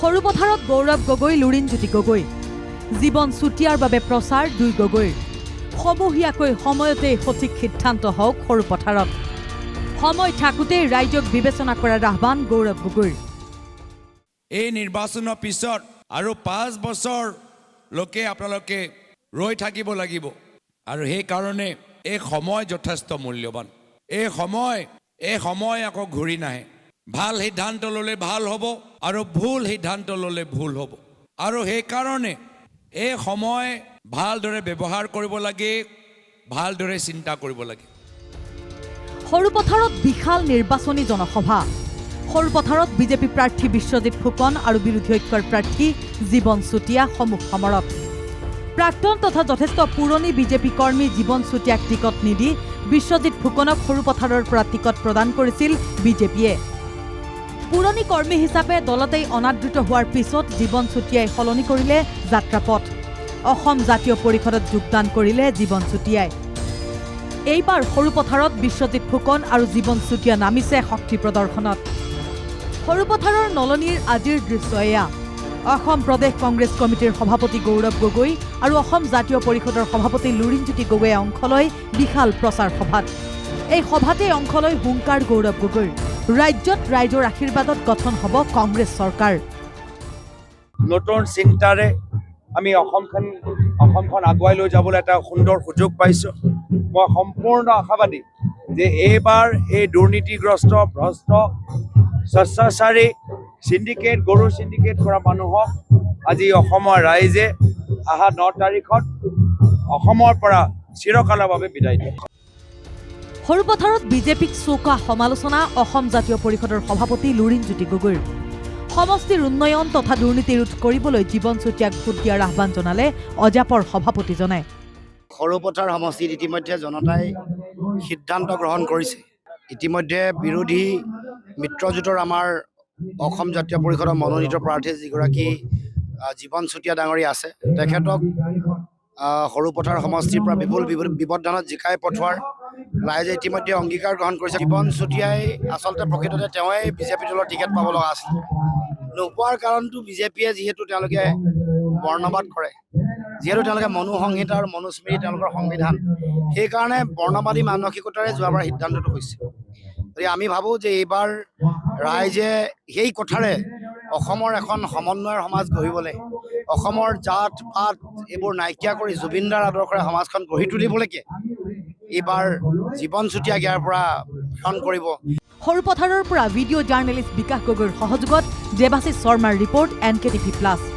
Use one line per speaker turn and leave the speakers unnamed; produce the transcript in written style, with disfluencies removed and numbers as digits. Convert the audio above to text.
সৰুপথাৰত গৌৰৱ গগৈ লুৰিণজ্যোতি গগৈ জীৱন চুটিয়াৰ বাবে প্ৰচাৰ দুই গগৈৰ সমূহীয়াকৈ সময়তে সঠিক সিদ্ধান্ত হওক সৰুপথাৰত সময় থাকোঁতে ৰাইজক বিবেচনা কৰাৰ আহ্বান গৌৰৱ গগৈৰ
এই নিৰ্বাচনৰ পিছত আৰু 5 বছৰ লোকে আপোনালোকে ৰৈ থাকিব লাগিব আৰু সেই কাৰণে এই সময় যথেষ্ট মূল্যৱান এই সময় আকৌ ঘূৰি নাহে ভাল সিদ্ধান্ত ললে ভাল হ'ব আৰু ভুল সিদ্ধান্ত ললে ভুল হ'ব আৰু সেই কাৰণে এই সময় ভালদৰে ব্যৱহাৰ কৰিব লাগে ভালদৰে চিন্তা কৰিব লাগে
সৰুপথাৰত বিশাল নিৰ্বাচনী জনসভা সৰুপথাৰত বিজেপি প্ৰাৰ্থী বিশ্বজিৎ ফুকন আৰু বিৰোধী ঐক্যৰ প্ৰাৰ্থী জীৱন চুতীয়া সমুখ সমৰত প্ৰাক্তন তথা যথেষ্ট পুৰণি বিজেপি কৰ্মী জীৱন চুতীয়াক টিকট নিদি বিশ্বজিৎ ফুকনক সৰুপথাৰৰ পৰা টিকট প্ৰদান কৰিছিল বিজেপিয়ে পুৰণি কৰ্মী হিচাপে দলতেই অনাদৃত হোৱাৰ পিছত জীৱন চুতীয়াই সলনি কৰিলে যাত্ৰাপথ অসম জাতীয় পৰিষদত যোগদান কৰিলে জীৱন চুতীয়াই এইবাৰ সৰুপথাৰত বিশ্বজিৎ ফুকন আৰু জীৱন চুতীয়া নামিছে শক্তি প্ৰদৰ্শনত সৰুপথাৰৰ নলনীৰ আজিৰ দৃশ্য এয়া অসম প্ৰদেশ কংগ্ৰেছ কমিটিৰ সভাপতি গৌৰৱ গগৈ আৰু অসম জাতীয় পৰিষদৰ সভাপতি লুৰিণজ্যোতি গগৈয়ে অংশ লয় বিশাল প্ৰচাৰ সভাত এই সভাতে অংশ লয় হুংকাৰ গৌৰৱ গগৈৰ ৰাজ্যত ৰাইজৰ আশীৰ্বাদত গঠন হ'ব কংগ্ৰেছ চৰকাৰ
নতুন চিন্তাৰে আমি অসমখন আগুৱাই লৈ যাবলৈ এটা সুন্দৰ সুযোগ পাইছোঁ মই সম্পূৰ্ণ আশাবাদী যে এইবাৰ এই দুৰ্নীতিগ্ৰস্ত ভ্ৰষ্ট স্বচ্ছাচাৰী সিন্ডিকেট গৰু সিন্ডিকেট কৰা মানুহক আজি অসমৰ ৰাইজে অহা 9 তাৰিখত অসমৰ পৰা চিৰকালৰ বাবে বিদায় দিয়ে
সৰুপথাৰত বিজেপিক চৌকা সমালোচনা অসম জাতীয় পৰিষদৰ সভাপতি লুৰিণজ্যোতি গগৈৰ সমষ্টিৰ উন্নয়ন তথা দুৰ্নীতি ৰোধ কৰিবলৈ জীৱন চুতীয়াক ভোট দিয়াৰ আহ্বান জনালে অজাপৰ সভাপতিজনে
সৰুপথাৰ সমষ্টিত ইতিমধ্যে জনতাই সিদ্ধান্ত গ্ৰহণ কৰিছে ইতিমধ্যে বিৰোধী মিত্ৰজোঁটৰ আমাৰ অসম জাতীয় পৰিষদৰ মনোনীত প্ৰাৰ্থী যিগৰাকী জীৱন চুতীয়া ডাঙৰীয়া আছে তেখেতক সৰুপথাৰ সমষ্টিৰ পৰা বিপুল বিবৰ্ধনত জিকাই পঠোৱাৰ ৰাইজে ইতিমধ্যে অংগীকাৰ গ্ৰহণ কৰিছে জীৱন চুতীয়াই আচলতে প্ৰকৃততে তেওঁৱেই বিজেপি দলৰ টিকেট পাব লগা আছিল নোপোৱাৰ কাৰণটো বিজেপিয়ে যিহেতু তেওঁলোকে বৰ্ণবাদ কৰে যিহেতু তেওঁলোকে মনুসংহিতা আৰু মনুস্মৃতি তেওঁলোকৰ সংবিধান সেইকাৰণে বৰ্ণবাদী মানসিকতাৰে যোৱাবাৰ সিদ্ধান্তটো হৈছে গতিকে আমি ভাবোঁ যে এইবাৰ ৰাইজে সেই কথাৰে অসমৰ এখন সমন্বয়ৰ সমাজ গঢ়িবলৈ অসমৰ জাত পাত এইবোৰ নাইকিয়া কৰি জুবিনদাৰ আদৰ্শৰে সমাজখন গঢ়ি তুলিবলৈকে এইবাৰ জীৱন চুতীয়াক ইয়াৰ পৰা প্ৰেৰণ কৰিব
সৰুপথাৰৰ পৰা ভিডিঅ' জাৰ্নেলিষ্ট বিকাশ গগৈৰ সহযোগত দেৱাশিষ শৰ্মাৰ ৰিপৰ্ট NKTV+।